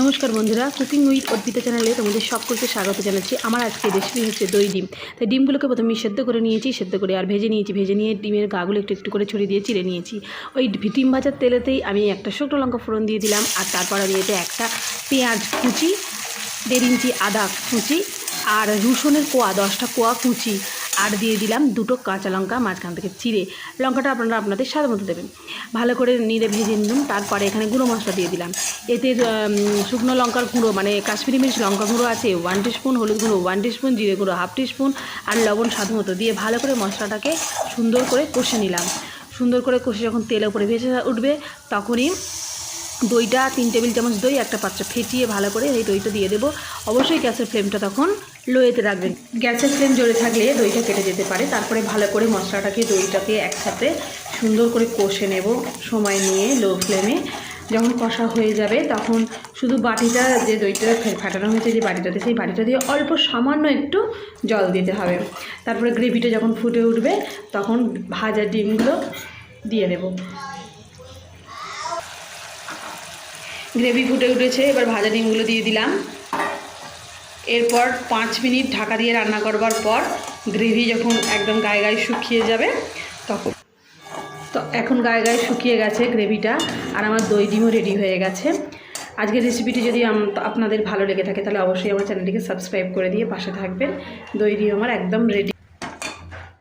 নমস্কার বন্ধুরা, cooking with Arpita চ্যানেলে তোমাদের সকলকে স্বাগত জানাচ্ছি। আমার আজকে রেসিপি হচ্ছে দই ডিম। তাই ডিমগুলোকে প্রথমে সেদ্ধ করে নিয়েছি, সেদ্ধ করে আর ভেজে নিয়ে ডিমের গাগুলো একটু একটু করে ছড়িয়ে দিয়ে চিড়ে নিয়েছি। ওই ডিম ভাজার তেলেতেই আমি একটা শুকনো লঙ্কা ফোড়ন দিয়ে দিলাম, আর তারপর আমি এতে একটা পেঁয়াজ কুচি, 1.5 ইঞ্চি আদা কুচি, আর রসুনের কোয়া 10টা কোয়া কুচি, আর দিয়ে দিলাম 2টো কাঁচা লঙ্কা মাঝখান থেকে চিড়ে। লঙ্কাটা আপনারা আপনাদের স্বাদ মতো দেবেন। ভালো করে নিড়ে ভেজে নিলাম। তারপরে এখানে গুঁড়ো মশলা দিয়ে দিলাম। এতে শুকনো লঙ্কার গুঁড়ো মানে কাশ্মীরি মির্চ লঙ্কা গুঁড়ো আছে 1 টিস্পুন, হলুদ গুঁড়ো 1 টিস্পুন, জিরে গুঁড়ো 1/2 টিস্পুন, আর লবণ স্বাদ মতো দিয়ে ভালো করে মশলাটাকে সুন্দর করে কষে নিলাম। সুন্দর করে কষে যখন তেলের উপরে ভেসে উঠবে তখনই দইটা 3 টেবিল চামচ দই একটা পাত্রে ফেটিয়ে ভালো করে এই দইটা দিয়ে দেবো। অবশ্যই গ্যাসের ফ্লেমটা তখন লোয়েতে রাখবেন। গ্যাসের ফ্লেম জ্বলে থাকলে দইটা কেটে যেতে পারে। তারপরে ভালো করে মশলাটাকে দইটাকে একসাথে সুন্দর করে কষে নেব সময় নিয়ে লো ফ্লেমে। যখন কষা হয়ে যাবে তখন শুধু বাটিটা যে দইটা ফাটানো হয়েছে যে বাটিটাতে, সেই বাটিটা দিয়ে অল্প সামান্য একটু জল দিতে হবে। তারপরে গ্রেভিটা যখন ফুটে উঠবে তখন ভাজা ডিমগুলো দিয়ে দেব। গ্রেভি ফুটে উঠেছে, এবার ভাজা ডিমগুলো দিয়ে দিলাম। এরপর 5 মিনিট ঢাকা দিয়ে রান্না করবার পর গ্রেভি যখন একদম গায়ে গায়ে শুকিয়ে যাবে তখন এখন গায়ে গায়ে শুকিয়ে গেছে গ্রেভিটা, আর আমার দই ডিমও রেডি হয়ে গেছে। আজকের রেসিপিটি যদি আপনাদের ভালো লেগে থাকে তাহলে অবশ্যই আমার চ্যানেলটিকে সাবস্ক্রাইব করে দিয়ে পাশে থাকবেন। দই ডিম আমার একদম রেডি।